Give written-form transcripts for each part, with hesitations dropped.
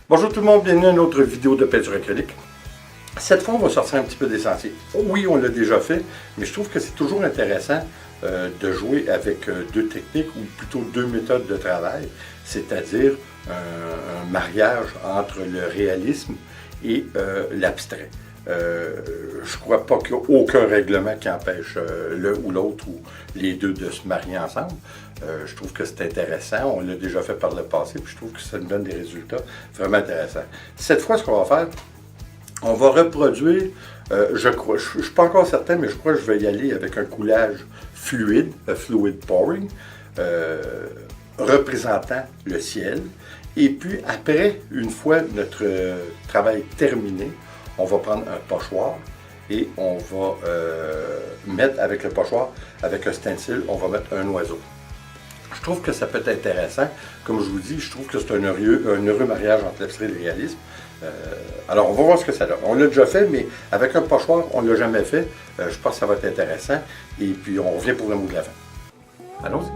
Bonjour tout le monde, bienvenue à une autre vidéo de peinture acrylique. Cette fois, on va sortir un petit peu des sentiers. Oui, on l'a déjà fait, mais je trouve que c'est toujours intéressant de jouer avec deux techniques, ou plutôt deux méthodes de travail, c'est-à-dire un mariage entre le réalisme et l'abstrait. Je ne crois pas qu'il n'y a aucun règlement qui empêche l'un ou l'autre ou les deux de se marier ensemble. Je trouve que c'est intéressant. On l'a déjà fait par le passé, puis je trouve que ça nous donne des résultats vraiment intéressants. Cette fois, ce qu'on va faire, on va reproduire, je ne suis pas encore certain, mais je crois que je vais y aller avec un coulage fluide, fluid pouring, représentant le ciel. Et puis après, une fois notre travail terminé, on va prendre un pochoir et on va mettre avec le pochoir, avec un stencil, on va mettre un oiseau. Je trouve que ça peut être intéressant. Comme je vous dis, je trouve que c'est un heureux mariage entre l'abstrait et le réalisme. Alors, on va voir ce que ça donne. On l'a déjà fait, mais avec un pochoir, on ne l'a jamais fait. Je pense que ça va être intéressant. Et puis, on revient pour le mot de la fin. Allons-y.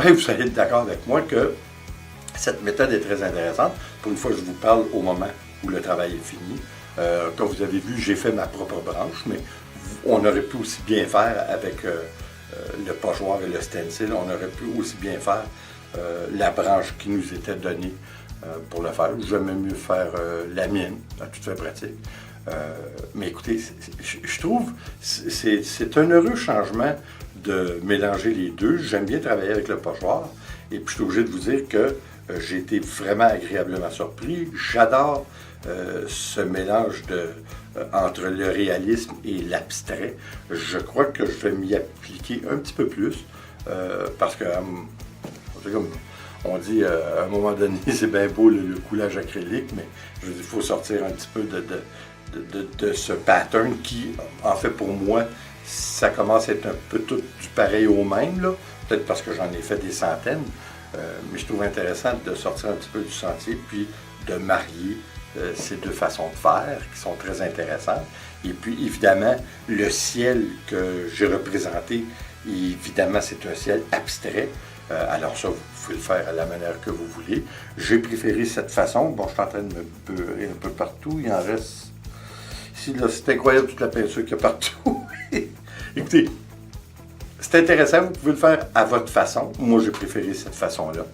j'espère que vous allez être d'accord avec moi que cette méthode est très intéressante. Pour une fois, je vous parle au moment où le travail est fini. Comme vous avez vu, j'ai fait ma propre branche, mais on aurait pu aussi bien faire avec le pochoir et le stencil. On aurait pu aussi bien faire la branche qui nous était donnée pour le faire. J'aimais mieux faire la mienne, à toute fin pratique. Mais écoutez, je trouve c'est un heureux changement de mélanger les deux. J'aime bien travailler avec le pochoir. Et puis je suis obligé de vous dire que j'ai été vraiment agréablement surpris. J'adore ce mélange entre le réalisme et l'abstrait. Je crois que je vais m'y appliquer un petit peu plus parce que, comme on dit, à un moment donné, c'est bien beau le coulage acrylique, mais je veux dire, il faut sortir un petit peu de ce pattern qui, en fait, pour moi, ça commence à être un peu tout du pareil au même, là. Peut-être parce que j'en ai fait des centaines, mais je trouve intéressant de sortir un petit peu du sentier, puis de marier ces deux façons de faire qui sont très intéressantes. Et puis, évidemment, le ciel que j'ai représenté, évidemment, c'est un ciel abstrait. Alors ça, vous pouvez le faire à la manière que vous voulez. J'ai préféré cette façon. Bon, je suis en train de me beurrer un peu partout. Il en reste... Ici, là, c'est incroyable toute la peinture qu'il y a partout. Écoutez, c'est intéressant. Vous pouvez le faire à votre façon. Moi, j'ai préféré cette façon-là.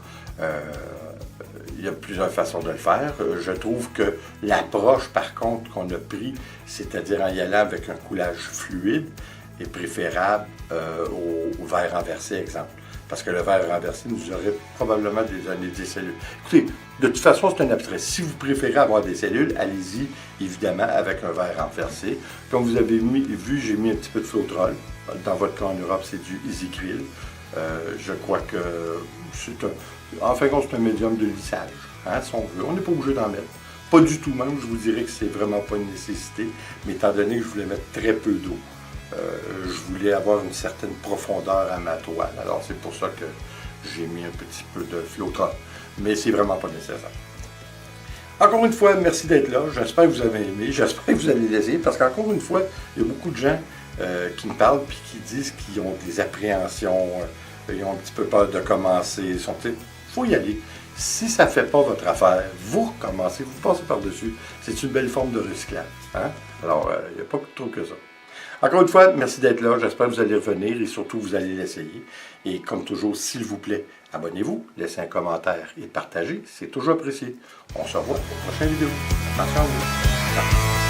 Il y a plusieurs façons de le faire. Je trouve que l'approche, par contre, qu'on a pris, c'est-à-dire en y allant avec un coulage fluide, est préférable au verre renversé, exemple. Parce que le verre renversé nous aurait probablement donné des cellules. Écoutez, de toute façon, c'est un abstrait. Si vous préférez avoir des cellules, allez-y, évidemment, avec un verre renversé. Comme vous avez vu, j'ai mis un petit peu de Floetrol. Dans votre cas en Europe, c'est du EasyCrill. Je crois que c'est en fin de compte, c'est un médium de lissage, hein, si on veut. On n'est pas obligé d'en mettre. Pas du tout même, je vous dirais que c'est vraiment pas une nécessité, mais étant donné que je voulais mettre très peu d'eau, je voulais avoir une certaine profondeur à ma toile. Alors c'est pour ça que j'ai mis un petit peu de Floetrol, mais c'est vraiment pas nécessaire. Encore une fois, merci d'être là. J'espère que vous avez aimé, j'espère que vous allez l'essayer, parce qu'encore une fois, il y a beaucoup de gens qui me parlent et qui disent qu'ils ont des appréhensions, ils ont un petit peu peur de commencer. Il faut y aller. Si ça ne fait pas votre affaire, vous recommencez, vous passez par-dessus. C'est une belle forme de recyclage. Hein? Alors, il n'y a pas plus trop que ça. Encore une fois, merci d'être là. J'espère que vous allez revenir et surtout, vous allez l'essayer. Et comme toujours, s'il vous plaît, abonnez-vous, laissez un commentaire et partagez. C'est toujours apprécié. On se revoit pour la prochaine vidéo. Attention à vous.